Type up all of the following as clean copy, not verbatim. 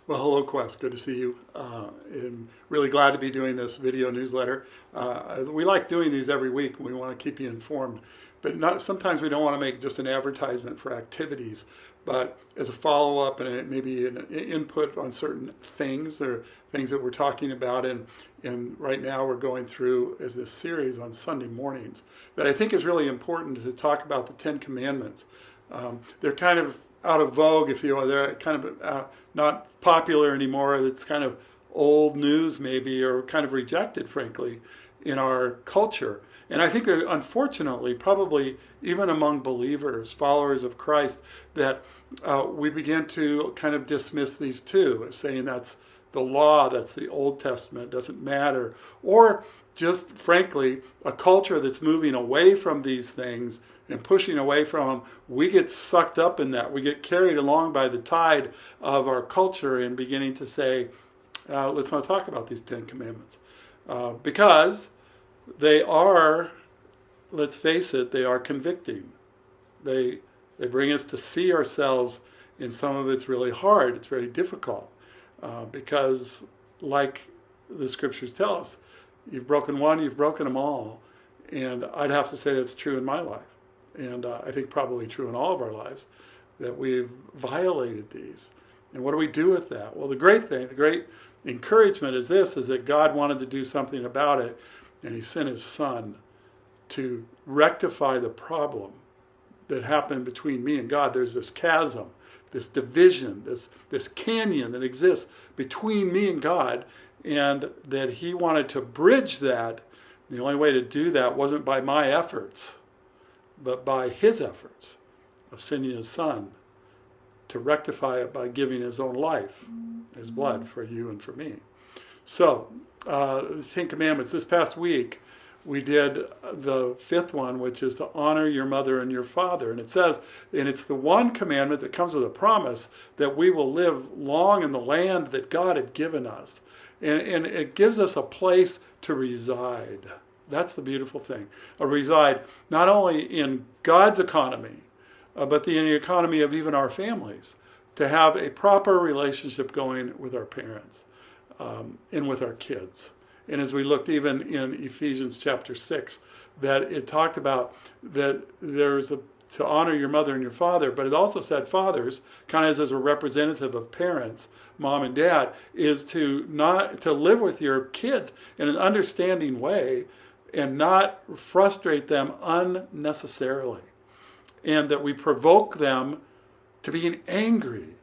Well, hello, Quest. Good to see you. I'm really glad to be doing this video newsletter. We like doing these every week. We want to keep you informed, but not sometimes we don't want to make just an advertisement for activities, but as a follow-up and maybe an input on certain things or things that we're talking about. And right now we're going through as this series on Sunday mornings that I think is really important to talk about the Ten Commandments. They're kind of out of vogue, if you will. They're kind of not popular anymore. It's kind of old news, maybe, or kind of rejected, frankly, in our culture. And I think that, unfortunately, probably even among believers, followers of Christ, that we begin to kind of dismiss these too, saying that's the law, that's the Old Testament, it doesn't matter. Or just, frankly, a culture that's moving away from these things and pushing away from them, we get sucked up in that. We get carried along by the tide of our culture and beginning to say, let's not talk about these Ten Commandments. Because they are, let's face it, they are convicting. They bring us to see ourselves in some of it's really hard. It's very difficult. Because like the scriptures tell us, you've broken one, you've broken them all. And I'd have to say that's true in my life. And I think probably true in all of our lives, that we've violated these. And what do we do with that? Well, the great thing, the great encouragement is this, is that God wanted to do something about it, and he sent his son to rectify the problem that happened between me and God. There's this chasm, this division, this canyon that exists between me and God, and that he wanted to bridge that. The only way to do that wasn't by my efforts, but by his efforts of sending his son to rectify it by giving his own life, his blood for you and for me. So, the Ten Commandments. This past week, we did the fifth one, which is to honor your mother and your father. And it says, and it's the one commandment that comes with a promise that we will live long in the land that God had given us. And it gives us a place to reside. That's the beautiful thing. Reside not only in God's economy, but in the economy of even our families, to have a proper relationship going with our parents and with our kids. And as we looked even in Ephesians chapter 6, that it talked about that there's to honor your mother and your father, but it also said fathers, kind of as a representative of parents, mom and dad, is to live with your kids in an understanding way and not frustrate them unnecessarily. And that we provoke them to being angry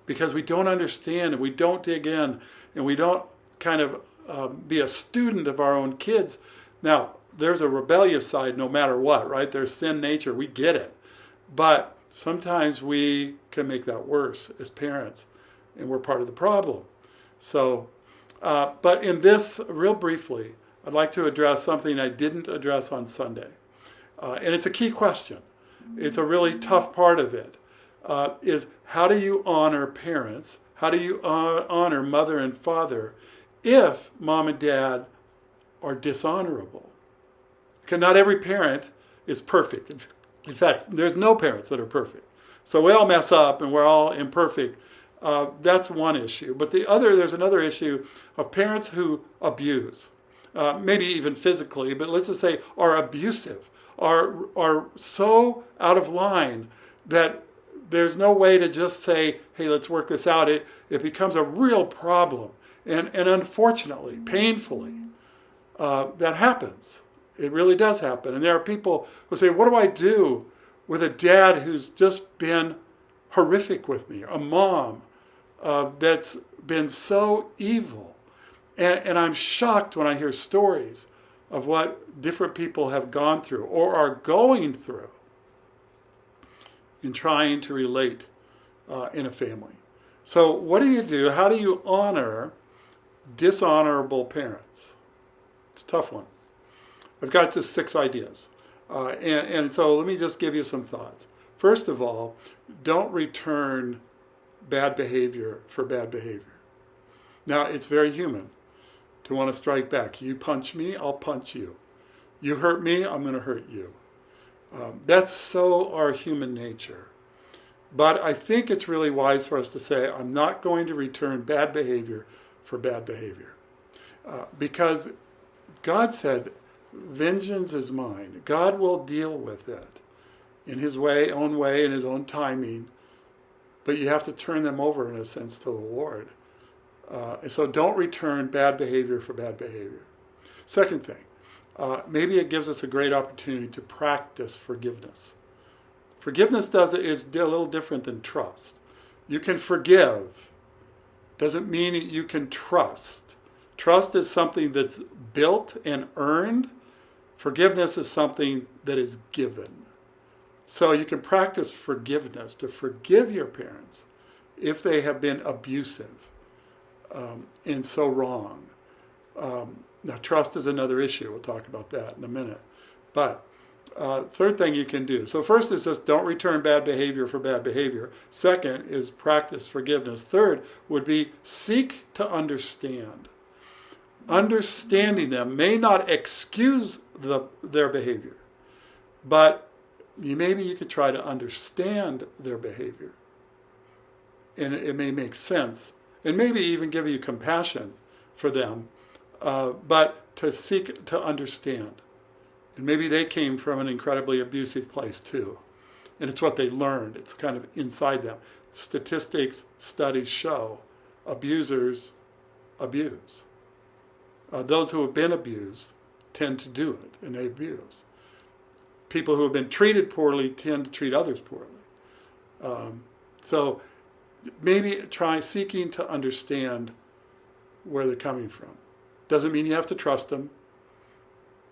because we don't understand and we don't dig in and we don't kind of be a student of our own kids. Now, there's a rebellious side no matter what, right? There's sin nature, we get it. But sometimes we can make that worse as parents, and we're part of the problem. So, but in this, real briefly, I'd like to address something I didn't address on Sunday. And it's a key question. It's a really tough part of it. Is how do you honor parents? How do you honor mother and father if mom and dad are dishonorable? Because not every parent is perfect. In fact, there's no parents that are perfect. So we all mess up and we're all imperfect. That's one issue. But there's another issue of parents who abuse. Maybe even physically, but let's just say are abusive, are so out of line that there's no way to just say, hey, let's work this out. It becomes a real problem. And unfortunately, painfully, that happens. It really does happen. And there are people who say, what do I do with a dad who's just been horrific with me, a mom that's been so evil? And I'm shocked when I hear stories of what different people have gone through or are going through in trying to relate in a family. So what do you do? How do you honor dishonorable parents? It's a tough one. I've got just 6 ideas. And so let me just give you some thoughts. First of all, don't return bad behavior for bad behavior. Now, it's very human to want to strike back. You punch me, I'll punch you. You hurt me, I'm going to hurt you. That's so our human nature. But I think it's really wise for us to say, I'm not going to return bad behavior for bad behavior. Because God said, vengeance is mine. God will deal with it in his own way, in his own timing. But you have to turn them over, in a sense, to the Lord. So don't return bad behavior for bad behavior. Second thing, maybe it gives us a great opportunity to practice forgiveness. Forgiveness is a little different than trust. You can forgive. Doesn't mean you can trust. Trust is something that's built and earned. Forgiveness is something that is given. So you can practice forgiveness, to forgive your parents if they have been abusive and so wrong. Now, trust is another issue. We'll talk about that in a minute. But third thing you can do. So first is just don't return bad behavior for bad behavior. Second is practice forgiveness. Third would be seek to understand. Understanding them may not excuse their behavior, but maybe you could try to understand their behavior. And it may make sense. And maybe even give you compassion for them, but to seek to understand. And maybe they came from an incredibly abusive place too. And it's what they learned. It's kind of inside them. Statistics, studies show abusers abuse. Those who have been abused tend to do it, and they abuse. People who have been treated poorly tend to treat others poorly. So maybe try seeking to understand where they're coming from. Doesn't mean you have to trust them,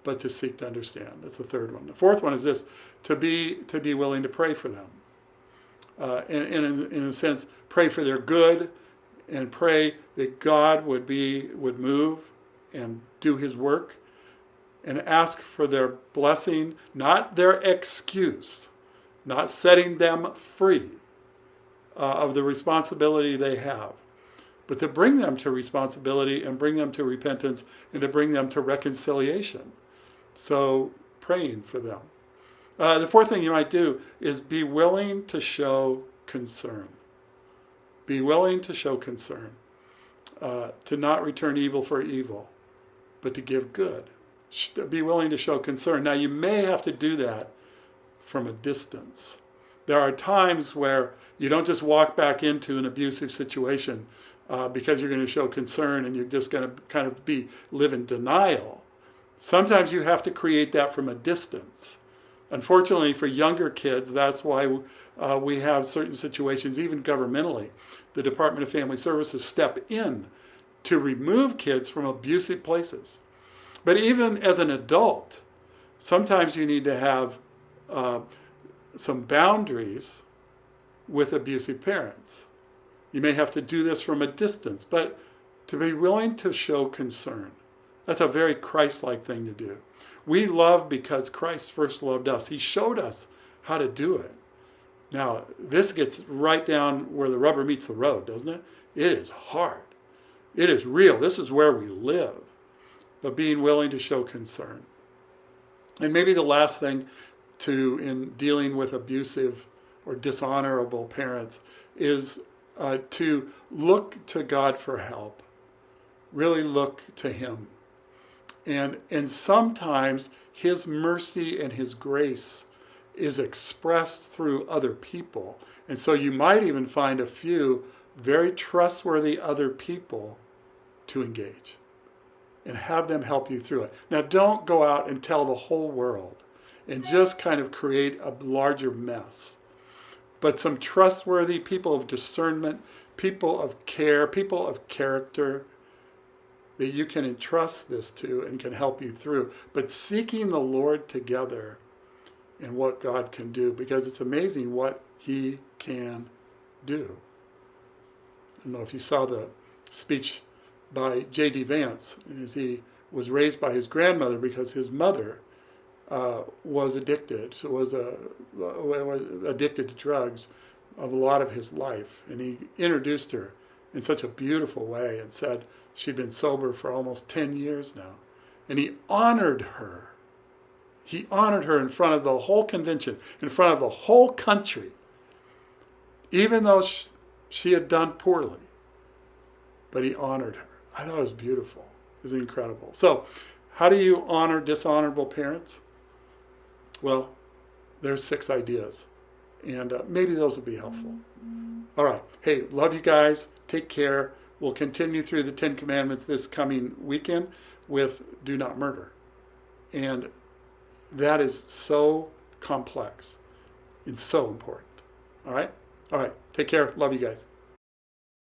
but to seek to understand. That's the third one. The fourth one is this: to be willing to pray for them. In a sense, pray for their good, and pray that God would move and do his work, and ask for their blessing, not their excuse, not setting them free of the responsibility they have, but to bring them to responsibility and bring them to repentance and to bring them to reconciliation. So praying for them. The fourth thing you might do is be willing to show concern. Be willing to show concern. To not return evil for evil, but to give good. Be willing to show concern. Now, you may have to do that from a distance. There are times where you don't just walk back into an abusive situation because you're going to show concern and you're just going to kind of live in denial. Sometimes you have to create that from a distance. Unfortunately, for younger kids, that's why we have certain situations, even governmentally. The Department of Family Services step in to remove kids from abusive places. But even as an adult, sometimes you need to have some boundaries with abusive parents. You may have to do this from a distance, but to be willing to show concern. That's a very Christ-like thing to do. We love because Christ first loved us. He showed us how to do it. Now, this gets right down where the rubber meets the road, doesn't it? It is hard. It is real. This is where we live. But being willing to show concern. And maybe the last thing in dealing with abusive or dishonorable parents is to look to God for help. Really look to him. And sometimes his mercy and his grace is expressed through other people. And so you might even find a few very trustworthy other people to engage and have them help you through it. Now, don't go out and tell the whole world and just kind of create a larger mess. But some trustworthy people of discernment, people of care, people of character that you can entrust this to and can help you through. But seeking the Lord together and what God can do, because it's amazing what he can do. I don't know if you saw the speech by J.D. Vance, as he was raised by his grandmother because his mother was addicted. So was addicted to drugs of a lot of his life. And he introduced her in such a beautiful way and said she'd been sober for almost 10 years now. And he honored her. He honored her in front of the whole convention, in front of the whole country. even though she had done poorly, but he honored her. I thought it was beautiful. It was incredible. So, how do you honor dishonorable parents? Well, there's 6 ideas, and maybe those will be helpful. All right. Hey, love you guys. Take care. We'll continue through the 10 Commandments this coming weekend with do not murder. And that is so complex. It's so important. All right? All right. Take care. Love you guys.